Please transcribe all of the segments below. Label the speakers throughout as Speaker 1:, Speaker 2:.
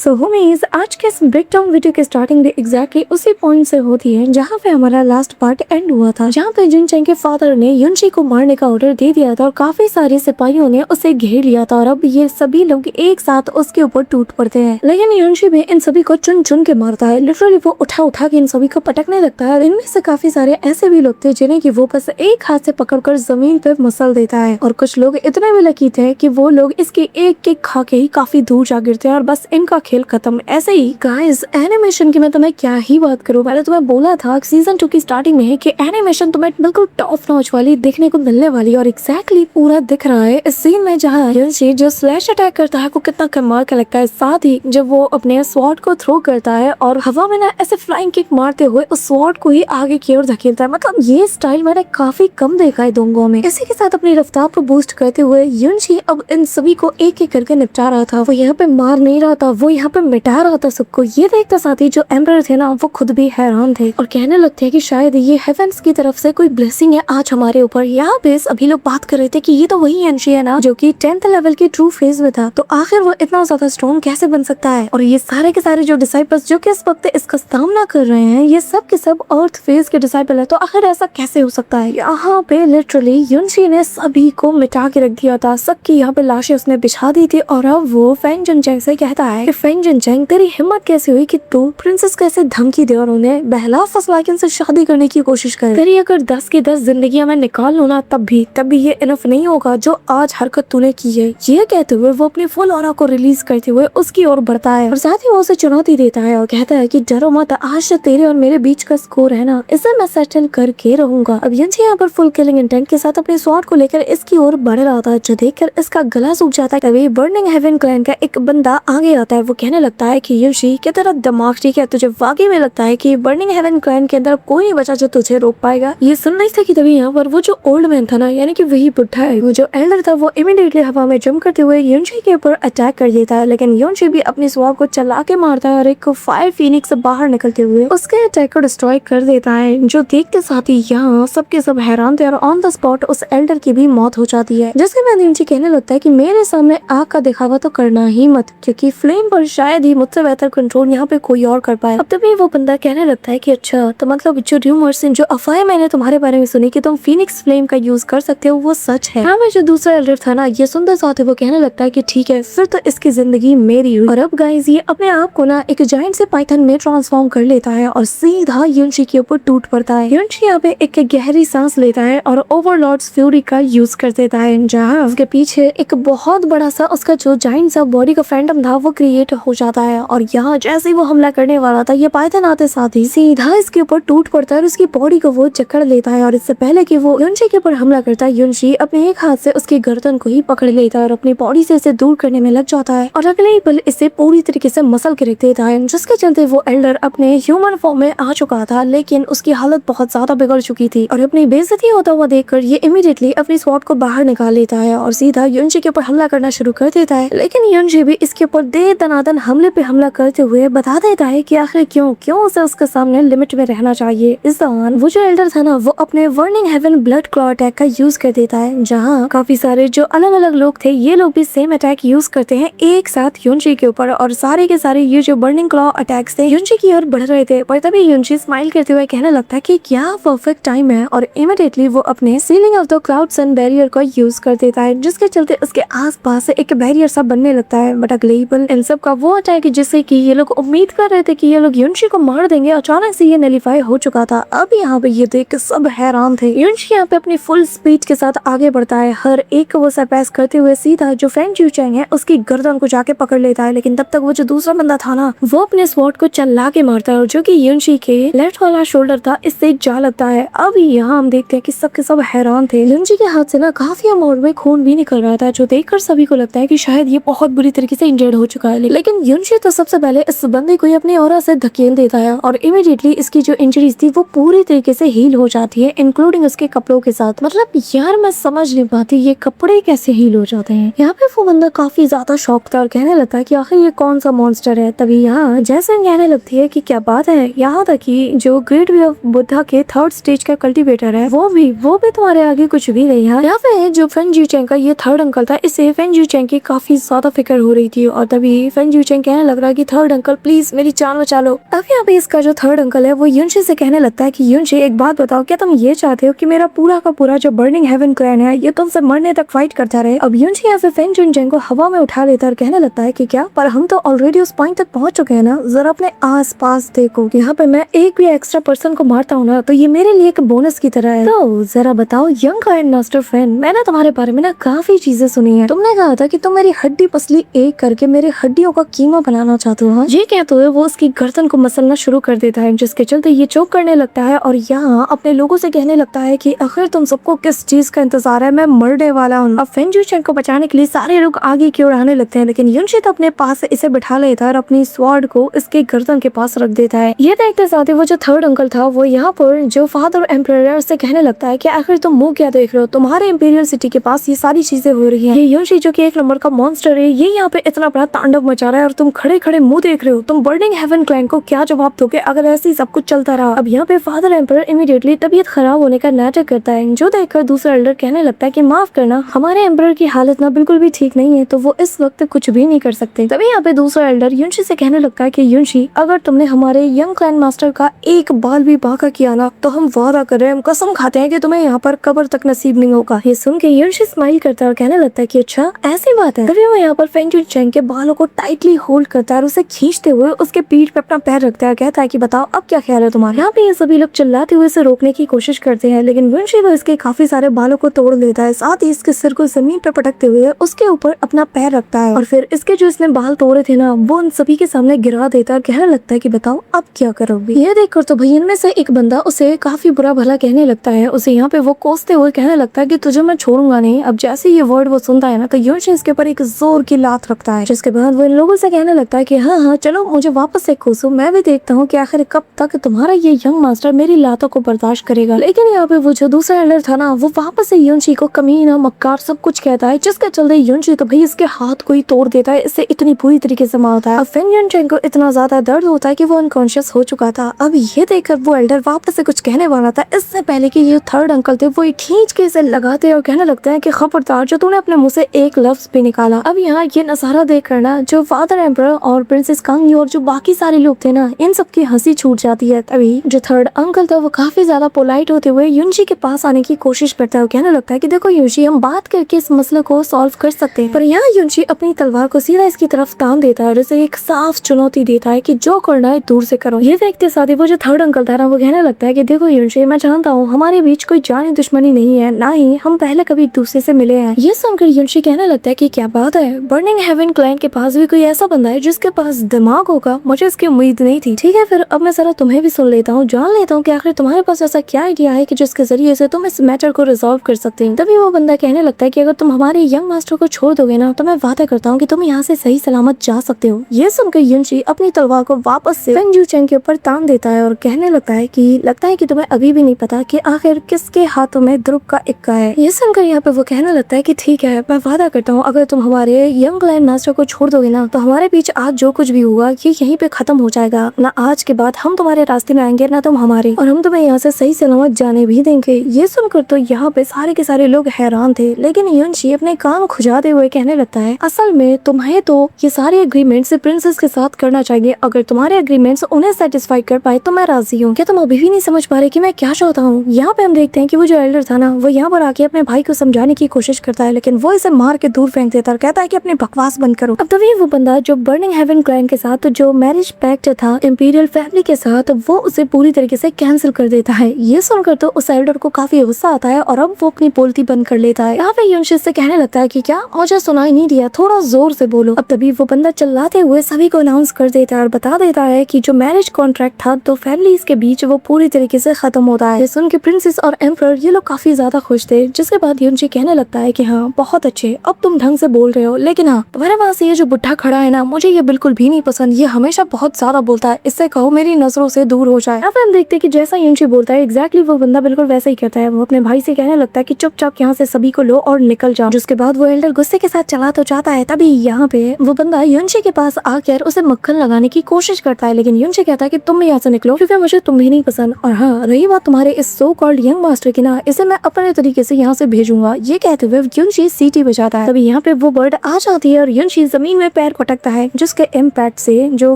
Speaker 1: सो homies आज के इस ब्रेकडाउन वीडियो की स्टार्टिंग भी एग्जैक्टली उसी पॉइंट से होती है जहाँ पे हमारा लास्ट पार्ट एंड हुआ था, जहाँ पे जुन चेंग के फादर ने युनशी को मारने का ऑर्डर दे दिया था और काफी सारे सिपाहियों ने उसे घेर लिया था और अब ये सभी लोग एक साथ उसके ऊपर टूट पड़ते हैं। लेकिन युनशी भी इन सभी को चुन चुन के मारता है, लिटरली वो उठा उठा के इन सभी को पटकने लगता है। इनमें से काफी सारे ऐसे भी लोग थे जिन्हें कि वो बस एक हाथ से पकड़कर जमीन पे मसल देता है और कुछ लोग इतने भी लकी थे कि वो लोग इसके एक किक खा के ही काफी दूर जा गिरते हैं और बस इनका खेल खत्म। ऐसे ही गाइस एनिमेशन की मैं तुम्हें क्या ही बात करूं, मैंने तुम्हें बोला था सीजन 2 की स्टार्टिंग में कि एनिमेशन तुम्हें बिल्कुल टॉप नॉच वाली देखने को मिलने वाली और एग्जैक्टली पूरा दिख रहा है इस सीन में, जहाँ युनशी जो स्लैश अटैक करता है वो कितना कमाल का लगता है। साथ ही जब वो अपने स्वॉर्ड को थ्रो करता है और हवा में ना ऐसे फ्लाइंग किक मारते हुए उस स्वॉर्ड को ही आगे की ओर धकेलता है, मतलब ये स्टाइल मैंने काफी कम देखा है दोंगों में। इसी के साथ अपनी रफ्तार को बूस्ट करते हुए युनशी अब इन सभी को एक एक करके निपटा रहा था। वो यहाँ पे मार नहीं रहा था, वो यहाँ पे मिटा रहा था सबको। ये देखते साथ ही जो एम्परर थे ना वो खुद भी हैरान थे और कहने लगते हैं कि शायद ये हेवेंस की तरफ से कोई ब्लेसिंग है आज हमारे ऊपर। यहाँ पे अभी लोग बात कर रहे थे कि ये तो वही युनशी है ना जो कि 10th लेवल की ट्रू फेज में था, तो आखिर वो इतना ज्यादा स्ट्रॉन्ग कैसे बन सकता है। और ये सारे के सारे जो डिसाइपल्स जो कि इस वक्त इसका सामना कर रहे हैं ये सब के सब अर्थ फेज के डिसाइपल है, तो आखिर ऐसा कैसे हो सकता है। यहाँ पे लिटरली युनशी ने सभी को मिटा के रख दिया था, सबकी यहाँ पे लाशें उसने बिछा दी थी और अब वो फेंग जुनचेंग से कहता है कि फेंग जुनचेंग तेरी हिम्मत कैसे हुई कि तू प्रिंसेस को ऐसे धमकी दे और उन्हें बहला फुसला के उनसे शादी करने की कोशिश कर। तेरी अगर 10 की 10 जिंदगियां मैं निकाल लूं ना तब भी ये इनफ नहीं होगा जो आज हरकत तूने की है। ये कहते हुए वो अपनी फुल ऑरा को रिलीज करते हुए उसकी ओर बढ़ता है और साथ ही वो उसे चुनौती देता है और कहता है कि डरो मत, आज से तेरे और मेरे बीच का स्कोर है ना इसे मैं सेटल करके रहूंगा। अब युनशी यहाँ पर फुल किलिंग इंटेंट के साथ अपने स्वॉर्ड को लेकर इसकी ओर बढ़ रहा था, जो देखकर इसका गला सूख जाता है। तभी बर्निंग हेवन क्लैन का एक बंदा आगे आता है, वो कहने लगता है कि युनशी क्या तेरा दिमाग ठीक है, तुझे वाकई में लगता है कि बर्निंग हेवन क्लैन के अंदर कोई नहीं बचा जो तुझे रोक पाएगा। ये सुन नहीं था कि तभी यहाँ पर वो जो ओल्ड मैन था ना यानी कि वही बुढ़ा है, वो जो एल्डर था, वो इमीडिएटली हवा में जंप करते हुए युनशी के ऊपर अटैक कर देता है। लेकिन युनशी भी अपनी स्वॉर्ड को चला के मारता है और एक फायर फीनिक्स से बाहर निकलते हुए उसके अटैक को डिस्ट्रॉय कर देता है, जो देखते साथ ही यहाँ सबके सब हैरान थे और ऑन द स्पॉट उस एल्डर की भी मौत हो जाती है। जिसके बाद युनशी कहने लगता है कि मेरे सामने आग का दिखावा तो करना ही मत, क्योंकि फ्लेम पर शायद ही मुझसे बेहतर कंट्रोल यहाँ पे कोई और कर पाए। अब तभी वो बंदा कहने लगता है कि अच्छा तो मतलब जो र्यूमर्स जो अफवाहें मैंने तुम्हारे बारे में सुनी कि तुम फीनिक्स फ्लेम का यूज कर सकते हो वो सच है। हाँ, जो दूसरा एल्डर था ना ये सुनते साथ वो कहने लगता है कि ठीक है फिर तो इसकी जिंदगी मेरी हुई। और अब गाइस ये अपने आप को ना एक जायंट से पाइथन में ट्रांसफॉर्म कर लेता है और सीधा युनशी के ऊपर टूट पड़ता है। युनशी यहाँ पे एक गहरी सांस लेता है और ओवरलॉर्ड्स फ्यूरी का यूज कर देता है, जहाँ उसके पीछे एक बहुत बड़ा सा उसका जो जायंट सा बॉडी का फैंटम था वो क्रिएट हो जाता है। और यहाँ जैसे ही वो हमला करने वाला था ये पाइथन आते साथ ही सीधा इसके ऊपर टूट पड़ता है और उसकी बॉडी को वो जकड़ लेता है। और इससे पहले कि वो युनशी के ऊपर हमला करता है युनशी अपने एक हाथ से उसकी गर्दन को ही पकड़ लेता है और अपनी बॉडी से इसे दूर करने में लग जाता है और अगले ही पल इसे पूरी तरीके से मसल के रख देता है, जिसके चलते वो एल्डर अपने ह्यूमन फॉर्म में आ चुका था लेकिन उसकी हालत बहुत ज्यादा बिगड़ चुकी थी। और अपनी बेइज्जती होता हुआ देखकर ये इमीडिएटली अपनी स्वॉर्ड को बाहर निकाल लेता है और सीधा युनशी के ऊपर हमला करना शुरू कर देता है। लेकिन युनशी भी इसके ऊपर दे दनादन हमले पे हमला करते हुए बता देता है कि आखिर क्यों उसे उसके सामने लिमिट में रहना चाहिए। इस दौरान वो जो एल्डर था ना वो अपने burning heaven blood claw attack का यूज कर देता है, जहाँ काफी सारे जो अलग अलग लोग थे ये लोग भी सेम अटैक यूज करते हैं एक साथ युनशी के ऊपर और सारे के सारे ये जो बर्निंग क्लॉ अटैक्स थे युनशी की ओर बढ़ रहे थे। पर तभी युनशी स्माइल करते हुए कहने लगता है कि क्या परफेक्ट टाइम है और इमीडिएटली वो अपने sealing of the cloud sun barrier को यूज कर देता है, जिसके चलते उसके आसपास एक बैरियर सा बनने लगता है। बट अगलेबल इन सब का वो अटैक जिससे कि ये लोग उम्मीद कर रहे थे कि ये लोग युनशी को मार देंगे, अचानक से ये नलीफाई हो चुका था। अब यहाँ पे ये देख सब हैरान थे। युनशी यहाँ पे अपनी फुल स्पीड के साथ आगे बढ़ता है, हर एक को वो सरपास करते हुए सीधा जो फेंग जुनचेंग है उसकी गर्दन को जाके पकड़ लेता है। लेकिन तब तक वो जो दूसरा बंदा था ना वो अपने स्वॉर्ड को चला के मारता है और जो कि युनशी के लेफ्ट वाला शोल्डर था इससे जा लगता है। अब यहाँ हम देखते हैं कि सबके सब हैरान थे। युनशी के हाथ से ना काफी अमाउंट में खून भी निकल रहा था, जो देखकर सभी को लगता है कि शायद ये बहुत बुरी तरीके से इंजर्ड हो चुका है। लेकिन युनशी तो सबसे पहले इस बंदे को अपनी ऑरा से धकेल देता है और इमीडिएटली इसकी जो इंजरीज थी वो पूरी तरीके से हील हो जाती है, इंक्लूडिंग उसके कपड़ों के साथ। मतलब यार मैं समझ नहीं पाती ये कपड़े कैसे हील हो जाते हैं। यहाँ पे वो बंदा काफी ज्यादा शॉक था और कहने लगता है कि आखिर ये कौन सा मॉन्स्टर है। तभी यहाँ जैसन कहने लगती है कि क्या बात है, यहाँ तक कि जो ग्रेट वे ऑफ बुद्धा के 3rd स्टेज का कल्टिवेटर है वो भी तुम्हारे आगे कुछ भी नहीं है। यहाँ पे जो फेंग जुनचेंग का ये 3rd अंकल था, इससे फेंग जुनचेंग की काफी ज्यादा फिक्र हो रही थी और तभी फेंग फेंग यूचेंग कहने लग रहा है कि थर्ड अंकल प्लीज मेरी जान बचा लो। अब यहाँ पे इसका जो थर्ड अंकल है वो युनशी से कहने लगता है कि युनशी एक बात बताओ, क्या तुम ये चाहते हो कि मेरा पूरा का पूरा जो बर्निंग हेवन क्लैन है ये तुमसे मरने तक फाइट करता रहे? अब युनशी यहाँ पे फेंग यूचेंग को हवा में उठा लेता है और कहने लगता है कि क्या, पर हम तो ऑलरेडी उस पॉइंट तक पहुंच चुके हैं ना, जरा अपने आस पास देखो, यहाँ पे मैं एक भी एक्स्ट्रा पर्सन को मारता हूँ ना तो ये मेरे लिए एक बोनस की तरह है। तो जरा बताओ यंग काइंड मास्टर फ्रेंड, मैंने तुम्हारे बारे में ना काफी चीजें सुनी है। तुमने कहा था कि तुम मेरी हड्डी पसली एक करके मेरे हड्डियों का कीमा बनाना चाहते हो। ये कहते हुए वो उसकी गर्दन को मसलना शुरू कर देता है, जिसके चलते ये चोक करने लगता है और यहाँ अपने लोगों से कहने लगता है कि आखिर तुम सबको किस चीज का इंतजार है, मैं मरने वाला हूँ। अब फेंग यूचेंग को बचाने के लिए सारे लोग आगे की ओर आने लगते हैं, लेकिन युनशी तो अपने पास इसे बिठा लेता है और अपनी स्वॉर्ड को इसके गर्दन के पास रख देता है। ये देखते साथ ही वो जो थर्ड अंकल था वो यहाँ पर जो फादर एम्परर से कहने लगता है कि आखिर तुम मुंह क्या देख रहे हो, तुम्हारे इंपीरियल सिटी के पास ये सारी चीजें हो रही हैं। ये युनशी जो कि एक नंबर का मॉन्स्टर है, ये यहाँ पे इतना बड़ा तांडव मचा रहा है और तुम खड़े खड़े मुंह देख रहे हो। तुम बर्निंग हेवन क्लैन को क्या जवाब दोगे अगर ऐसे ही सब कुछ चलता रहा? अब यहाँ पे फादर एम्परर इमीडिएटली तबीयत खराब होने का नाटक करता है, जो देखकर दूसरा एल्डर कहने लगता है कि माफ करना, हमारे एम्परर की हालत ना बिल्कुल भी ठीक नहीं है, तो वो इस वक्त कुछ भी नहीं कर सकते। तभी यहाँ पे दूसरा एल्डर युनशी से कहने लगता है कि युनशी, अगर तुमने हमारे यंग क्लैन मास्टर का एक बाल भी बांका किया ना तो हम वादा कर रहे हैं, हम कसम खाते हैं कि तुम्हें यहाँ पर कब्र तक नसीब नहीं होगा। ये सुन के युनशी स्माइल करता है और कहने लगता है कि अच्छा ऐसी बात है। तभी वो यहाँ पर फेंग यूचेंग के बालों को टाइटली होल्ड करता है और उसे खींचते हुए उसके पीठ पे अपना पैर रखता है, कहता है कि बताओ अब क्या ख्याल है तुम्हारा? यहाँ पे ये सभी लोग चिल्लाते हुए इसे रोकने की कोशिश करते हैं, लेकिन युनशी तो इसके काफी सारे बालों को तोड़ देता है, साथ ही इसके सिर को जमीन पे पटकते हुए उसके ऊपर अपना पैर रखता है और फिर इसके जो इसने बाल तोड़े थे ना वो उन सभी के सामने गिरा देता है। कहने लगता है कि बताओ अब क्या करोगे? ये देखकर तो भैया में से एक बंदा उसे काफी बुरा भला कहने लगता है। उसे यहाँ पे वो कोसते हुए कहने लगता है कि तुझे मैं छोड़ूंगा नहीं। अब जैसे ये वर्ड वो सुनता है ना तो युनशी इसके ऊपर एक जोर की लात रखता है, जिसके बाद वो इन लोगों से कहने लगता है कि हाँ हाँ चलो मुझे वापस से कोसो, मैं भी देखता हूँ कि आखिर कब तक तुम्हारा ये यंग मास्टर मेरी लातों को बर्दाश्त करेगा। लेकिन यहाँ पे वो जो दूसरा एल्डर था ना वो वापस से युनशी को कमीना मक्कार सब कुछ कहता है, जिसके चलते युनशी तो भाई इसके हाथ को ही तोड़ देता है, इससे इतनी बुरी तरीके से मारता है। अब फेंग यूचेंग को इतना ज्यादा दर्द होता है कि वो अनकॉन्शियस हो चुका था। अब ये देखकर वो एल्डर वापस से कुछ कहने वाला था, इससे पहले कि ये थर्ड अंकल थे वो खींच के इसे लगाते और कहने लगते हैं कि खबरदार जो तूने अपने मुंह से एक लफ्ज भी निकाला। अब यहाँ ये नजारा देख कर ना जो फादर एम्परर और प्रिंसेस कांगी और जो बाकी सारे लोग थे ना इन सबकी हंसी छूट जाती है। तभी जो थर्ड अंकल था वो काफी ज्यादा पोलाइट होते हुए युनशी के पास आने की कोशिश करता है, कहने लगता है कि देखो युनशी हम बात करके इस मसले को सॉल्व कर सकते हैं। पर यहाँ युनशी अपनी तलवार को सीधा इसकी तरफ तान देता है और इसे एक साफ चुनौती देता है कि जो करना है दूर से करो। ये देखते साथ ही वो जो थर्ड अंकल था ना वो कहने लगता है कि देखो युनशी मैं जानता हूँ हमारे बीच कोई जानी दुश्मनी नहीं है, ना ही हम पहले कभी एक दूसरे से मिले हैं। ये सुनकर युनशी कहने लगता है कि क्या बात है, बर्निंग हेवन क्लाइंट के पास भी कोई ऐसा बंदा है जिसके पास दिमाग होगा, मुझे इसकी उम्मीद नहीं थी। ठीक है फिर अब मैं जरा तुम्हें भी सुन लेता हूँ, जान लेता हूँ कि आखिर तुम्हारे पास ऐसा क्या आइडिया है कि जिसके जरिए से तुम इस मैटर को रिजॉल्व कर सकते हैं। तभी वो बंदा कहने लगता है कि अगर तुम हमारे यंग मास्टर को छोड़ दोगे ना तो मैं वादा करता हूँ कि तुम यहाँ से सही सलामत जा सकते हो। ये सुनकर युनशी अपनी तलवार को वापस से फेंग यूचेंग के ऊपर तान देता है और कहने लगता है कि तुम्हें अभी भी नहीं पता कि आखिर किसके हाथों में ध्रुव का इक्का है। ये सुनकर यहाँ पे वो कहने लगता है कि ठीक है मैं वादा करता हूँ अगर तुम हमारे यंग क्लैन मास्टर को छोड़ दोगे ना तो हमारे बीच आज जो कुछ भी हुआ ये यहीं पे खत्म हो जाएगा। ना आज के बाद हम तुम्हारे रास्ते में आएंगे ना तुम हमारे, और हम तुम्हें यहाँ से सही सलामत जाने भी देंगे। ये सुनकर तो यहाँ पे सारे के सारे लोग हैरान थे, लेकिन युनशी अपने कान खुजाते हुए कहने लगता है असल में तुम्हें तो ये सारे एग्रीमेंट से प्रिंसेस के साथ करना चाहिए। अगर तुम्हारे एग्रीमेंट्स उन्हें सेटिस्फाई कर पाए तो मैं राजी हूँ। क्या तुम अभी भी नहीं समझ पा रहे कि मैं क्या चाहता हूँ? यहाँ पे हम देखते हैं कि वो जो एल्डर था ना वो यहाँ पर आके अपने भाई को समझाने की कोशिश करता है, लेकिन वो इसे मार के दूर फेंक देता है और कहता है कि अपनी बकवास बंद करो। अब तभी वो बंदा जो बर्निंग हेवन क्लैन के साथ जो मैरिज पैक्ट था इंपीरियल फैमिली के साथ वो उसे पूरी तरीके से कैंसिल कर देता है। ये सुनकर तो उस एल्डर को काफी गुस्सा आता है और अब वो अपनी बोलती बंद कर लेता है। यहाँ पे युनशी से कहने लगता है कि क्या मुझे सुनाई नहीं दिया, थोड़ा जोर से बोलो। अब तभी वो बंदा चिल्लाते हुए सभी को अनाउंस कर देता है और बता देता है कि जो मैरिज कॉन्ट्रैक्ट था तो फैमिलीज के बीच वो पूरी तरीके से खत्म होता है। सुन के प्रिंसेस और एम्परर ये लोग काफी ज्यादा खुश थे, जिसके बाद युनशी कहने लगता है कि हाँ बहुत अच्छे, अब तुम ढंग से बोल रहे हो, लेकिन हाँ तुम्हारे पास ये जो बुढ़ा खड़ा है ना मुझे ये बिल्कुल भी नहीं पसंद, ये हमेशा बहुत ज्यादा बोलता है, इससे कहो मेरी नजरों से दूर हो जाए। अब हम देखते हैं कि जैसा युनशी बोलता है एग्जैक्टली वो बंदा बिल्कुल वैसा ही करता है। वो अपने भाई से कहने लगता है कि चुपचाप यहाँ से सभी को लो और निकल जाओ। जिसके बाद वो एल्डर गुस्से के साथ चला तो जाता है। तभी यहाँ पे वो बंदा युनशी के पास आकर उसे मक्खन लगाने की कोशिश करता है, लेकिन युनशी कहता है कि तुम यहाँ से निकलो क्योंकि मुझे तुम भी नहीं पसंद, और हाँ रही बात तुम्हारे इस सो कॉल्ड यंग मास्टर की ना, इसे मैं अपने तरीके से यहाँ से भेजूंगा। ये कहते हुए युनशी सीटी बजाता है। तभी यहाँ पे वो बर्ड आ जाती है और युनशी जमीन में पैर पटकता है, जिसके इम्पैक्ट से जो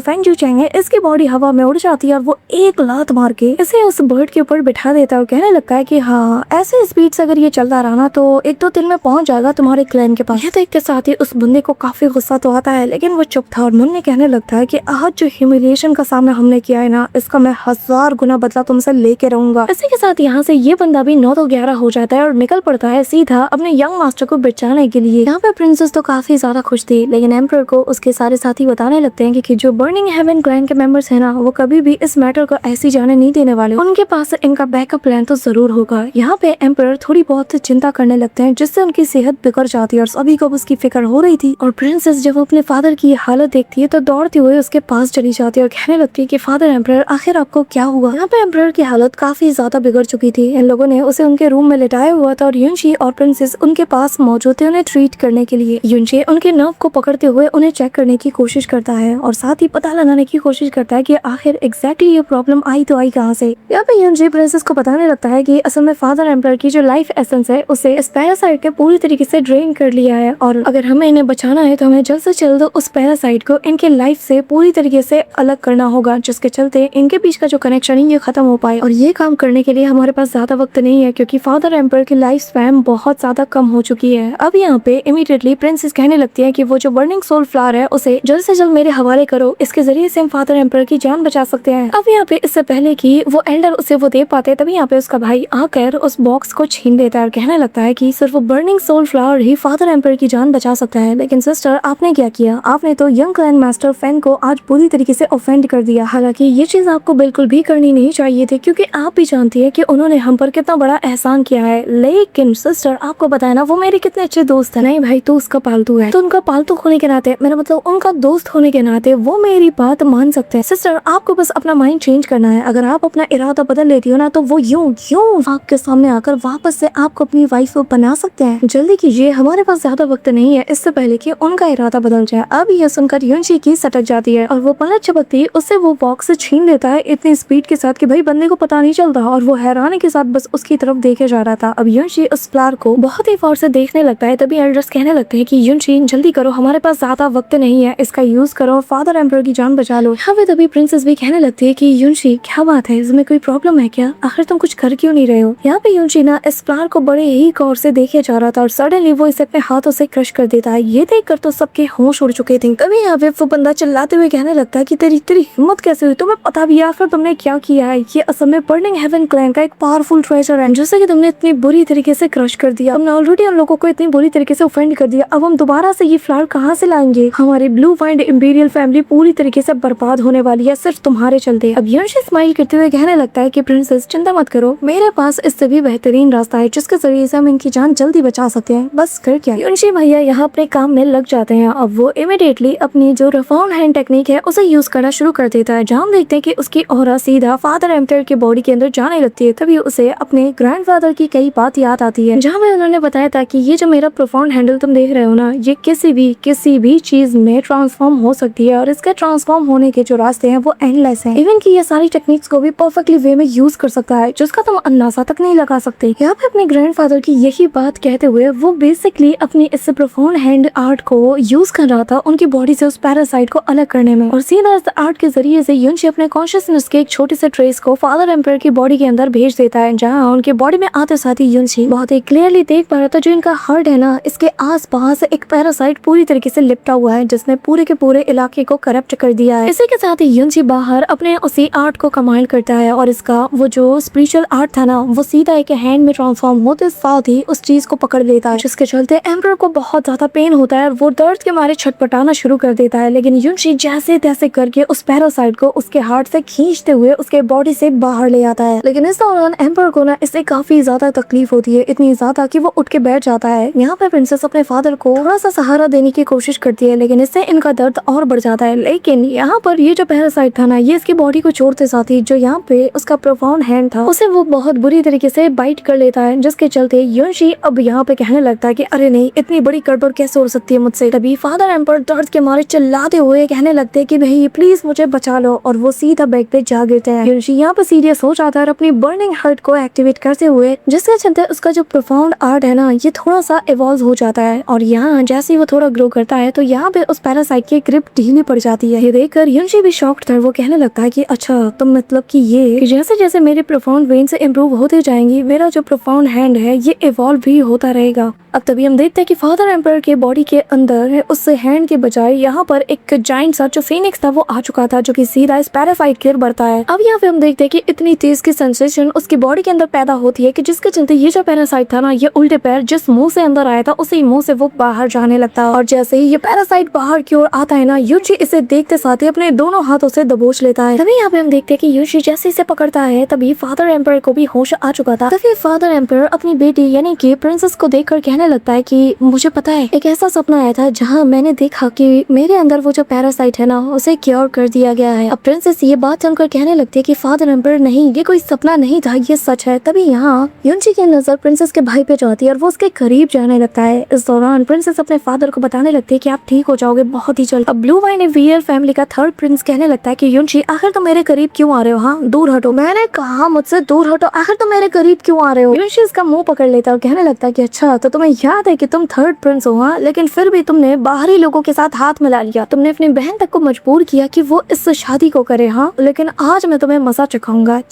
Speaker 1: फेंग यूचेंग है इसकी बॉडी हवा में उड़ जाती है और वो एक लात मार के इसे उस बर्ड के ऊपर बिठा देता है और कहने लगता है कि हाँ, ऐसे स्पीड से अगर ये चलता रहा ना तो 1-2 दिन में पहुंच जाएगा तुम्हारे क्लैन के पास। ये देख के साथ ही उस बंदे को काफी गुस्सा तो आता है, लेकिन वो चुप था और मन में कहने लगता है कि आज जो ह्यूमिलिएशन का सामना हमने किया है ना, इसका मैं 1000 गुना बदला तुमसे लेके रहूंगा। इसी के साथ यहाँ से ये बंदा भी 9 तो 11 हो जाता है और निकल पड़ता है सीधा अपने यंग मास्टर को बचाने के लिए। यहाँ पे प्रिंसेस तो काफी ज्यादा खुश थी, लेकिन एम्परर को उसके सारे साथी बताने लगते हैं कि जो बर्निंग हेवन क्लैन के मेंबर्स है ना, वो कभी भी इस मैटर को ऐसी जाने नहीं देने वाले, उनके पास इनका बैकअप प्लान तो जरूर होगा। यहाँ पे एम्परर थोड़ी बहुत चिंता करने लगते हैं, जिससे उनकी सेहत बिगड़ जाती है और सभी को उसकी फिक्र हो रही थी। और प्रिंसेस जब अपने फादर की हालत देखती है तो दौड़ते हुए उसके पास चली जाती है और कहने लगती है कि फादर एम्परर, आखिर आपको क्या हुआ। यहाँ पे एम्परर की हालत काफी ज्यादा बिगड़ चुकी थी। इन लोगों ने उसे उनके रूम में लेटाया हुआ था और युनशी और प्रिंसेस उनके पास मौजूद थे उन्हें ट्रीट करने के लिए। युनशी उनके नर्व को पकड़ते हुए उन्हें चेक करने की कोशिश करता है और साथ ही पता लगाने की कोशिश करता है कि आखिर एग्जैक्टली ये प्रॉब्लम आई तो आई कहाँ से। यहाँ पे युनशी प्रिंसेस को बताने लगता है कि असल में फादर एम्परर की जो लाइफ एसेंस है उसे इस पैरासाइट ने पूरी तरीके से ड्रेन कर लिया है और अगर हमें इन्हें बचाना है तो हमें जल्द से जल्द उस पैरासाइट को इनके लाइफ से पूरी तरीके से अलग करना होगा, जिसके चलते इनके बीच का जो कनेक्शन है ये खत्म हो पाए। और ये काम करने के लिए हमारे पास ज्यादा वक्त नहीं है, क्योंकि फादर एम्परर की लाइफ स्पैन बहुत ज्यादा कम हो चुकी है। अब यहाँ पे इमीडिएटली प्रिंसेस कहने लगती है कि वो जो बर्निंग सोल फ्लावर है उसे जल्द से जल्द मेरे हवाले करो, इसके जरिए से हम फादर एम्परर की जान बचा सकते हैं। अब यहाँ पे इससे पहले कि वो एल्डर उसे वो दे पाते, तभी यहाँ पे उसका भाई आकर उस बॉक्स को छीन देता है और कहने लगता है कि सिर्फ वो बर्निंग सोल फ्लावर ही फादर एम्परर की जान बचा सकता है। लेकिन सिस्टर, आपने क्या किया? आपने तो यंग ग्रैंड मास्टर फेंग को आज पूरी तरीके से ऑफेंड कर दिया। हालांकि ये चीज आपको बिल्कुल भी करनी नहीं चाहिए थी, क्योंकि आप भी जानती है कि उन्होंने हम पर कितना बड़ा एहसान किया है। लेकिन सिस्टर, आपको बताया ना, वो मेरे कितने अच्छे दोस्त है। नहीं भाई, तू उसका पालतू है, तो उनका पालतू होने के नाते, मेरा मतलब उनका दोस्त होने के नाते वो मेरी बात मान सकते हैं। सिस्टर, आपको बस अपना माइंड चेंज करना है। अगर आप अपना इरादा बदल लेती हो ना, तो वो यूं आपके सामने आकर वापस से आपको अपनी वाइफ बना सकते हैं। जल्दी कीजिए, हमारे पास ज्यादा वक्त नहीं है, इससे पहले कि उनका इरादा बदल जाए। अब यह सुनकर युनशी की सटक जाती है और वो पलट झपकती उससे वो बॉक्स छीन लेता है इतनी स्पीड के साथ कि भाई बंदे को पता नहीं चलता और वो हैरानी के साथ बस उसकी तरफ देखे जा रहा था। अब युनशी उस फ्लावर को बहुत ही गौर से देखने लगता है। तभी एल्डर्स कहने लगते हैं कि युनशी, जल्दी करो, हमारे पास ज्यादा वक्त नहीं है, इसका यूज करो, फादर एम्परर की जान बचा लो। यहाँ पे तभी प्रिंसेस भी कहने लगती है कि युनशी, क्या बात है, इसमें कोई प्रॉब्लम है क्या? आखिर तुम कुछ कर क्यों नहीं रहे हो? यहाँ पे युनशी ना इस फ्लावर को बड़े ही गौर से देखे जा रहा था और सडनली वो इसे अपने हाथों से क्रश कर देता है। ये देखकर तो सबके होश उड़ चुके थे। तभी यहाँ पे वो बंदा चिल्लाते हुए कहने लगता है कि तेरी हिम्मत कैसे हुई? तुम्हें पता भी आखिर तुमने क्या किया है? ये असल में बर्निंग हेवन क्लैन का एक पावरफुल ट्रेजर है, जैसे कि तुमने इतनी बुरी तरीके से क्रश कर दिया। तुमने ऑलरेडी उन लोगों को इतनी बुरी तरीके से ऑफेंड कर दिया, अब हम दोबारा से ये फ्लावर कहाँ से लाएंगे? हमारी ब्लू वाइंड इंपीरियल फैमिली पूरी तरीके से बर्बाद होने वाली है सिर्फ तुम्हारे चलते। अब युनशी स्माइल करते हुए कहने लगता है कि प्रिंसेस, चिंता मत करो, मेरे पास इससे भी बेहतरीन रास्ता है जिसके जरिए से हम इनकी जान जल्दी बचा सकते हैं। बस कर क्या? युनशी भैया यहाँ अपने काम में लग जाते हैं। अब वो इमीडिएटली अपनी जो रिफॉर्म हैंड टेक्निक है उसे यूज करना शुरू कर देता है, जहाँ हम देखते हैं कि उसकी ऑरा सीधा फादर एम्परर की बॉडी के अंदर जाने लगती है। तभी उसे अपने ग्रैंडफादर की कई बात याद आती है, जहाँ में उन्होंने बताया था कि ये जो मेरा प्रोफाउंड हैंडल तुम देख रहे हो ना, ये किसी भी चीज में ट्रांसफॉर्म हो सकती है और इसके ट्रांसफॉर्म होने के जो रास्ते हैं वो एंडलेस हैं। इवन कि ये सारी टेक्निक्स को भी परफेक्टली वे में यूज कर सकता है, जिसका तुम अंदाजा तक नहीं लगा सकते। यहाँ पे अपने ग्रैंडफादर की यही बात कहते हुए वो बेसिकली अपनी इस प्रोफाउंड हैंड आर्ट को यूज कर रहा था उनकी बॉडी से उस पैरासाइट को अलग करने में। और सीधा इस आर्ट के जरिए से युनशी अपने कॉन्शियसनेस के एक छोटे से ट्रेस को फादर एम्परर की बॉडी के अंदर भेज देता है, जहाँ उनके बॉडी में आते साथ ही युनशी बहुत ही क्लियरली देख पा रहा था जो इनका हार्ट है ना, इसके आस पास एक पैरासाइट पूरी तरीके से लिपटा हुआ है, जिसने पूरे के पूरे इलाके को करप्ट कर दिया है। इसी के साथ ही युनशी बाहर अपने उसी आर्ट को कमांड करता है और इसका वो जो स्पिरिचुअल आर्ट था ना, वो सीधा एक हैंड में ट्रांसफॉर्म होते साथ ही उस चीज को पकड़ लेता है, जिसके चलते एम्परर को बहुत ज्यादा पेन होता है और वो दर्द के मारे छटपटाना शुरू कर देता है। लेकिन युनशी जैसे तैसे करके उस पैरासाइट को उसके हार्ट से खींचते हुए उसके बॉडी से बाहर ले आता है। लेकिन इस दौरान एम्परर को ना इससे काफी ज्यादा तकलीफ होती है, इतनी ज्यादा कि वो उठ के बैठ जाता है। यहाँ पे प्रिंसेस अपने फादर को थोड़ा सा सहारा देने की कोशिश करती है, लेकिन इससे इनका दर्द और बढ़ जाता है। लेकिन यहाँ पर ये जो पैरासाइट था ना, ये इसकी बॉडी को छोड़ते साथ ही जो यहाँ पे उसका प्रोफाउंड हैंड था उसे वो बहुत बुरी तरीके से बाइट कर लेता है, जिसके चलते युनशी अब यहाँ पे कहने लगता है कि अरे नहीं, इतनी बड़ी गड़बड़ कैसे हो सकती है मुझसे। तभी फादर एम्परर दर्द के मारे चिल्लाते हुए कहने लगते हैं कि भाई प्लीज मुझे बचा लो, और वो सीधा बेड पे जा गिरते हैं। युनशी यहाँ पे सीरियस हो जाता है और अपनी बर्निंग हार्ट को एक्टिवेट करते हुए, जिसके चलते उसका जो प्रोफाउंड आर्ट है ना, ये थोड़ा सा इवॉल्व हो जाता है। और यहाँ जैसे ही वो थोड़ा ग्रो करता है तो यहाँ पे उस पैरासाइट की ग्रिप ढीली पड़ जाती है। ये देखकर युनशी भी शॉक्ड था। वो कहने लगता है कि अच्छा तो मतलब कि ये कि जैसे जैसे मेरे प्रोफाउंड वेन से इम्प्रूव होते जाएंगी मेरा जो प्रोफाउंड हैंड है ये इवॉल्व भी होता रहेगा। अब तभी हम देखते हैं कि फादर एम्पर के बॉडी के अंदर है उस हैंड के बजाय यहाँ पर एक जाइंट सा जो फीनिक्स था वो आ चुका था, जो कि सीधा इस पैरासाइट की ओर बढ़ता है। अब यहाँ पे हम देखते हैं कि इतनी तेज की सेंसेशन उसकी बॉडी के अंदर पैदा होती है कि जिसके चलते ये जो पैरासाइट था ना ये उल्टे पैर जिस मुंह से अंदर आया था उसी मुंह से वो बाहर जाने लगता है। और जैसे ही ये पैरासाइट बाहर की ओर आता है ना युनशी इसे देखते साथ ही अपने दोनों हाथों से दबोच लेता है। तभी यहाँ पे हम देखते हैं कि युनशी जैसे इसे पकड़ता है तभी फादर एम्पर को भी होश आ चुका था। तभी फादर एम्पर अपनी बेटी यानी कि प्रिंसेस को देखकर कहने लगता है कि मुझे पता है एक ऐसा सपना आया था जहाँ मैंने देखा कि मेरे अंदर वो जो पैरासाइट है ना उसे क्योर कर दिया गया है। अब प्रिंसेस ये बात सुनकर कहने लगती है कि फादर एम्पर नहीं, ये कोई सपना नहीं था, ये सच है। तभी यहाँ युनशी की नजर प्रिंसेस के भाई पे जाती है और वो उसके करीब जाने लगता है। इस दौरान प्रिंसेस अपने फादर को बताने लगती है कि आप ठीक हो जाओगे बहुत ही जल्द। अब ब्लू वाइन वीयर फैमिली का थर्ड प्रिंस कहने लगता है कि युनशी आखिर तो मेरे करीब क्यों आ रहे हो? हाँ दूर हटो। मैंने कहा मुझसे दूर हटो, आखिर तो मेरे करीब क्यों आ रहे हो? युनशी इसका मुंह पकड़ लेता है और कहने लगता है कि अच्छा तो तुम्हें याद है कि तुम थर्ड प्रिंस हो, हाँ, लेकिन फिर भी तुमने बाहरी लोगों के साथ हाथ मिला लिया। तुमने अपनी बहन तक को मजबूर किया कि वो इस शादी को करे। हाँ लेकिन आज मैं तुम्हें मजा चखाऊंगा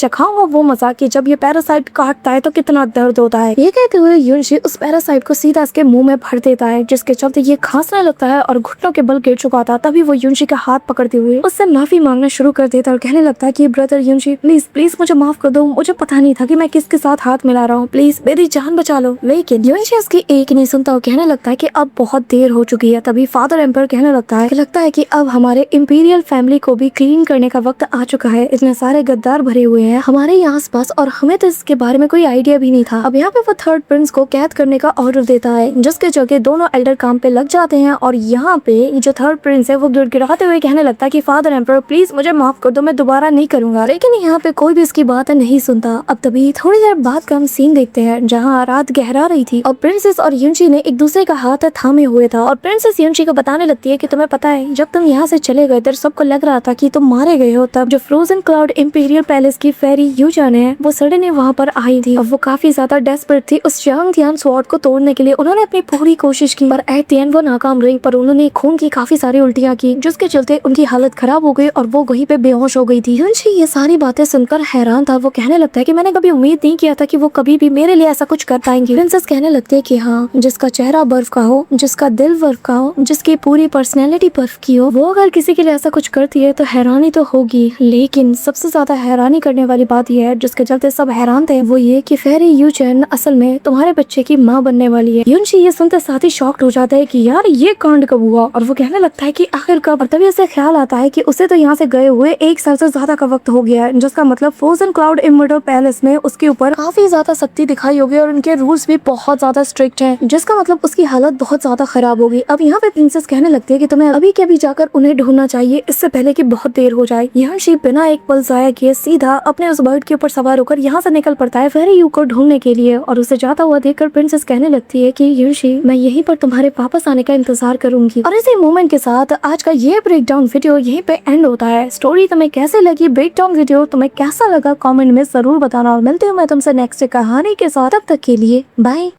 Speaker 1: वो मजा कि जब ये पैरासाइट काटता है तो कितना दर्द होता है। ये कहते हुए युनशी उस पैरासाइट को सीधा इसके मुंह में भर देता है, जिसके चलते ये खांसने लगता है और घुटनों के बल गिर चुका था। तभी वो युनशी का हाथ पकड़ते हुए उससे माफी मांगना शुरू कर देता है और कहने लगता है कि ब्रदर युनशी प्लीज प्लीज मुझे माफ कर दो, मुझे पता नहीं था कि मैं किसके साथ हाथ मिला रहा हूँ, प्लीज मेरी जान बचा लो। लेकिन युनशी उसकी एक नहीं सुनता और कहने लगता है कि अब बहुत देर हो चुकी है। तभी फादर एम्पर कहने लगता है कि अब हमारे इंपीरियल फैमिली को भी क्लीन करने का वक्त आ चुका है। इतने सारे गद्दार भरे हुए हैं हमारे यहाँ आसपास और हमें तो इसके बारे में कोई आइडिया भी नहीं था। अब यहाँ पे वो थर्ड प्रिंस को कैद करने का ऑर्डर देता है, जिसके जगह दोनों एल्डर काम पे लग जाते हैं। और यहाँ पे जो थर्ड प्रिंस है वो गिड़गिड़ाते हुए कहने लगता है कि फादर एम्पर प्लीज मुझे माफ कर दो, मैं दोबारा नहीं करूंगा। लेकिन यहाँ पे कोई भी इसकी बात नहीं सुनता। अब तभी थोड़ी देर बाद का हम सीन देखते हैं जहाँ रात गहरा रही थी और प्रिंसेस और युनशी ने एक दूसरे का हाथ थामे हुए था। और प्रिंसेस युनशी को बताने लगती है कि तुम्हें पता है जब तुम यहाँ से चले गए तो सबको लग रहा था कि तुम मारे गए हो, तब जो फ्रोजन क्लाउड इंपीरियल पैलेस की फेरी यूजान है वो सडनली वहाँ पर आई थी और वो काफी ज्यादा डेस्परेट थी उस यांग धियान स्वॉर्ड को तोड़ने के लिए। उन्होंने अपनी पूरी कोशिश की पर एट द एंड वो नाकाम रही। पर उन्होंने खून की काफी सारी उल्टियाँ की जिसके चलते उनकी हालत खराब हो गई और वो वहीं पे बेहोश हो गई थी। युनशी ये सारी बातें सुनकर हैरान था। वो कहने लगता है कि मैंने कभी उम्मीद नहीं किया था कि वो कभी भी मेरे लिए ऐसा कुछ कर पाएंगी। प्रिंसेस कहने लगती है कि हाँ, जिसका चेहरा बर्फ का हो, जिसका दिल बर्फ का हो, जिसकी पूरी पर्सनैलिटी बर्फ की हो, वो अगर किसी के लिए ऐसा कुछ करती है तो हैरानी तो होगी। लेकिन सबसे ज्यादा हैरानी करने वाली बात यह है जिसके चलते सब हैरान थे, वो ये कि फेरी यूचेन असल में तुम्हारे बच्चे की माँ बनने वाली है। युनशी ये सुनते साथ ही शॉक्ड हो जाता है कि यार ये कांड कब हुआ, और वो कहने लगता है कि आखिर कब। और तभी उसे ख्याल आता है कि उसे तो यहाँ से गए हुए 1 साल से ज्यादा का वक्त हो गया है, जिसका मतलब फ्रोजन क्लाउड इमोर्टल पैलेस में उसके ऊपर काफी ज्यादा सख्ती दिखाई होगी और उनके रूल्स भी बहुत ज्यादा स्ट्रिक्ट हैं, जिसका मतलब उसकी हालत बहुत ज्यादा खराब होगी। अब यहाँ पे प्रिंसेस कहने लगती है कि तुम्हें अभी के अभी जाकर उन्हें ढूंढना चाहिए, इससे पहले कि बहुत देर हो जाए। युनशी बिना एक पल जाया किए सीधा अपने उस बर्ड के ऊपर सवार होकर यहाँ से निकल पड़ता है फेरी यू को ढूंढने के लिए। और उसे जाता हुआ देखकर प्रिंसेस कहने लगती है कि युनशी मैं यहीं पर तुम्हारे वापस आने का इंतजार करूंगी। और इसी मोमेंट के साथ आज का ये ब्रेकडाउन वीडियो यहीं पे एंड होता है। स्टोरी तुम्हें कैसे लगी, ब्रेकडाउन वीडियो तुम्हें कैसा लगा, कमेंट में जरूर बताना। और मिलती हूँ मैं तुमसे नेक्स्ट कहानी के साथ, तब तक के लिए बाय।